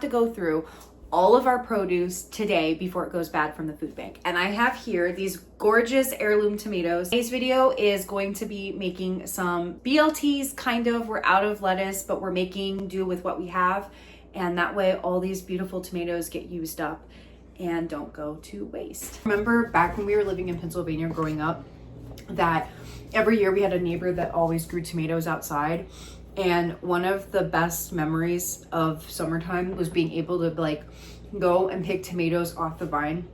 To go through all of our produce today before it goes bad from the food bank. And I have here these gorgeous heirloom tomatoes. Today's video is going to be making some BLTs, kind of. We're out of lettuce, but we're making do with what we have. And that way all these beautiful tomatoes get used up and don't go to waste. Remember back when we were living in Pennsylvania growing up, that every year we had a neighbor that always grew tomatoes outside. And one of the best memories of summertime was being able to like go and pick tomatoes off the vine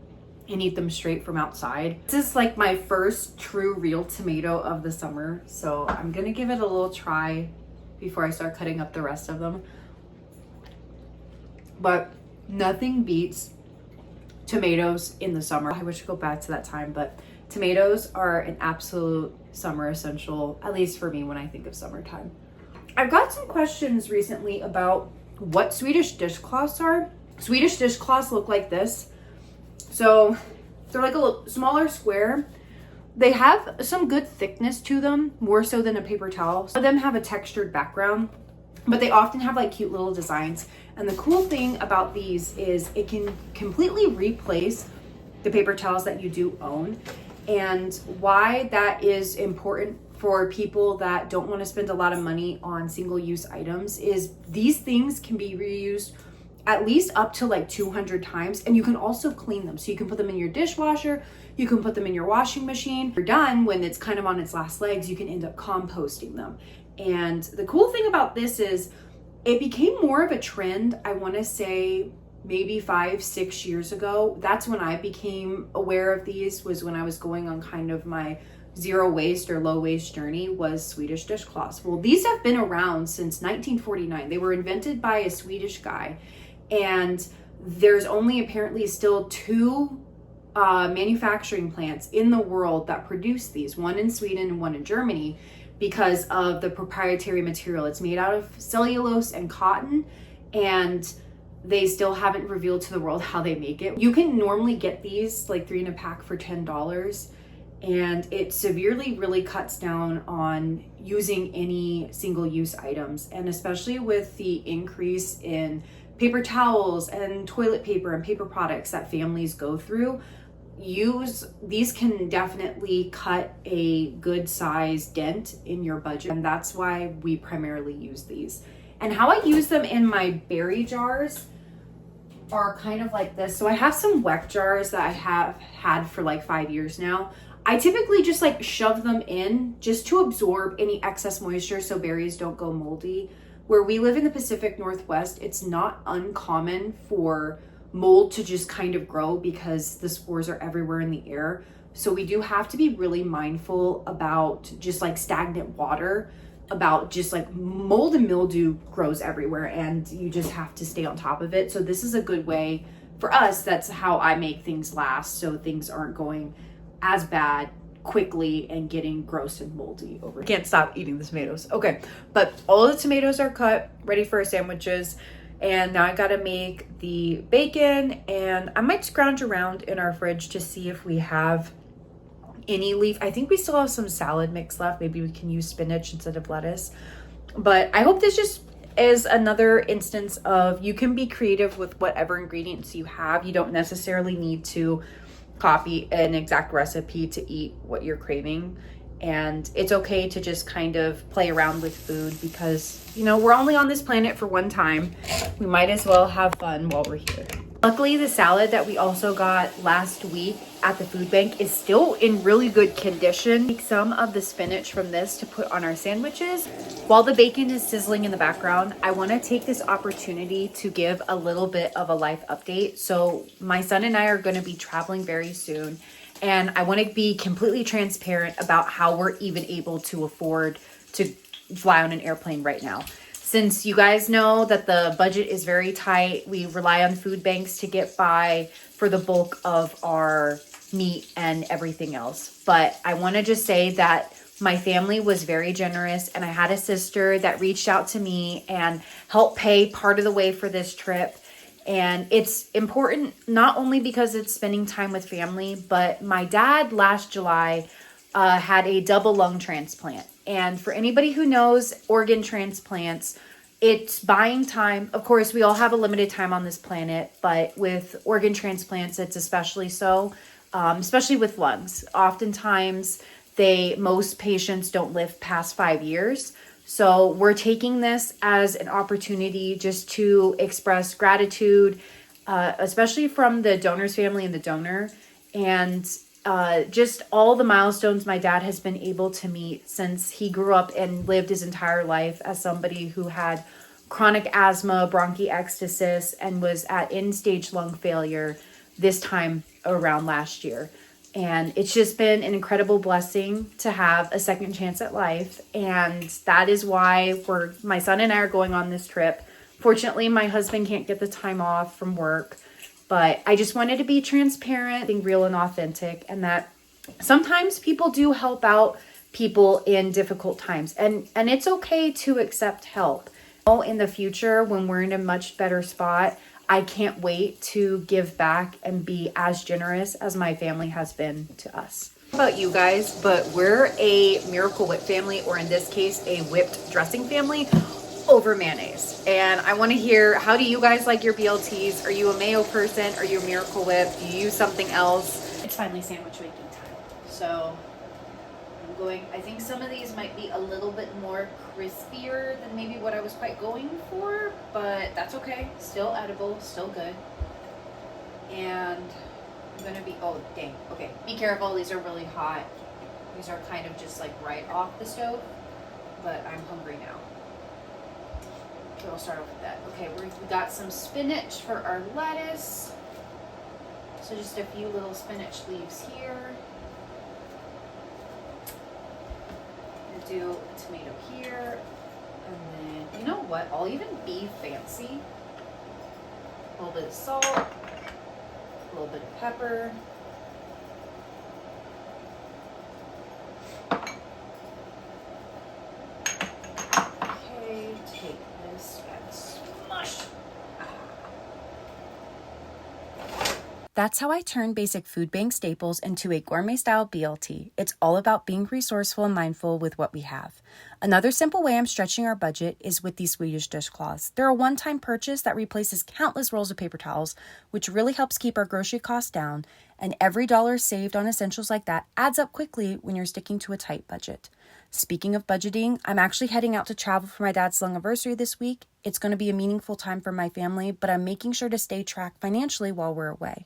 and eat them straight from outside. This is like my first true real tomato of the summer. So I'm gonna give it a little try before I start cutting up the rest of them. But nothing beats tomatoes in the summer. I wish I could go back to that time, but tomatoes are an absolute summer essential, at least for me when I think of summertime. I've got some questions recently about what Swedish dishcloths are. Swedish dishcloths look like this. So they're like a little smaller square. They have some good thickness to them, more so than a paper towel. Some of them have a textured background, but they often have like cute little designs. And the cool thing about these is it can completely replace the paper towels that you do own. And why that is important for people that don't want to spend a lot of money on single-use items is these things can be reused at least up to like 200 times, and you can also clean them. So you can put them in your dishwasher, you can put them in your washing machine. You're done, when it's kind of on its last legs, you can end up composting them. And the cool thing about this is it became more of a trend, I want to say maybe 5-6 years ago. That's when I became aware of these, was when I was going on kind of my zero waste or low waste journey, was Swedish dishcloths. Well, these have been around since 1949. They were invented by a Swedish guy, and there's only apparently still 2 manufacturing plants in the world that produce these, one in Sweden and one in Germany, because of the proprietary material. It's made out of cellulose and cotton, and they still haven't revealed to the world how they make it. You can normally get these like 3 in a pack for $10. And it severely really cuts down on using any single-use items. And especially with the increase in paper towels and toilet paper and paper products that families go through, these can definitely cut a good size dent in your budget. And that's why we primarily use these. And how I use them in my berry jars are kind of like this. So I have some weck jars that I have had for like 5 years now. I typically just like shove them in just to absorb any excess moisture so berries don't go moldy. Where we live in the Pacific Northwest, it's not uncommon for mold to just kind of grow because the spores are everywhere in the air. So we do have to be really mindful about just like stagnant water, about just like mold and mildew grows everywhere, and you just have to stay on top of it. So this is a good way for us. That's how I make things last, so things aren't going as bad quickly and getting gross and moldy over. Can't stop eating the tomatoes. Okay, but all the tomatoes are cut, ready for our sandwiches. And now I gotta make the bacon, and I might scrounge around in our fridge to see if we have any leaf. I think we still have some salad mix left. Maybe we can use spinach instead of lettuce. But I hope this just is another instance of you can be creative with whatever ingredients you have. You don't necessarily need to copy an exact recipe to eat what you're craving. And it's okay to just kind of play around with food because, you know, we're only on this planet for one time. We might as well have fun while we're here. Luckily, the salad that we also got last week at the food bank is still in really good condition. Take some of the spinach from this to put on our sandwiches. While the bacon is sizzling in the background, I want to take this opportunity to give a little bit of a life update. So my son and I are going to be traveling very soon, and I want to be completely transparent about how we're even able to afford to fly on an airplane right now. Since you guys know that the budget is very tight, we rely on food banks to get by for the bulk of our meat and everything else. But I want to just say that my family was very generous, and I had a sister that reached out to me and helped pay part of the way for this trip. And it's important not only because it's spending time with family, but my dad last July had a double lung transplant. And for anybody who knows organ transplants, it's buying time. Of course, we all have a limited time on this planet, but with organ transplants, it's especially so, especially with lungs. Oftentimes, most patients don't live past 5 years. So we're taking this as an opportunity just to express gratitude, especially from the donor's family and the donor, and just all the milestones my dad has been able to meet since he grew up and lived his entire life as somebody who had chronic asthma, bronchiectasis, and was at end-stage lung failure this time around last year. And it's just been an incredible blessing to have a second chance at life. And that is why my son and I are going on this trip. Fortunately, my husband can't get the time off from work. But I just wanted to be transparent, being real and authentic, and that sometimes people do help out people in difficult times. And it's okay to accept help. In the future, when we're in a much better spot, I can't wait to give back and be as generous as my family has been to us. About you guys, but we're a Miracle Whip family, or in this case, a whipped dressing family over mayonnaise. And I want to hear, how do you guys like your BLTs? Are you a mayo person? Are you a Miracle Whip? Do you use something else? It's finally sandwich making time. So I think some of these might be a little bit more crispier than maybe what I was quite going for, but that's okay. Still edible, still good. And I'm gonna be, oh dang, okay, be careful, these are really hot. These are kind of just like right off the stove, but I'm hungry now. So I'll start off with that. Okay, we got some spinach for our lettuce. So just a few little spinach leaves here. Do a tomato here, and then, you know what, I'll even be fancy. A little bit of salt, a little bit of pepper. Okay, take this and smush. That's how I turn basic food bank staples into a gourmet-style BLT. It's all about being resourceful and mindful with what we have. Another simple way I'm stretching our budget is with these Swedish dishcloths. They're a one-time purchase that replaces countless rolls of paper towels, which really helps keep our grocery costs down, and every dollar saved on essentials like that adds up quickly when you're sticking to a tight budget. Speaking of budgeting, I'm actually heading out to travel for my dad's lunniversary this week. It's going to be a meaningful time for my family, but I'm making sure to stay tracked financially while we're away.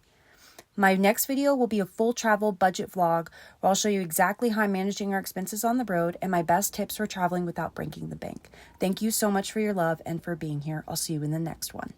My next video will be a full travel budget vlog where I'll show you exactly how I'm managing our expenses on the road and my best tips for traveling without breaking the bank. Thank you so much for your love and for being here. I'll see you in the next one.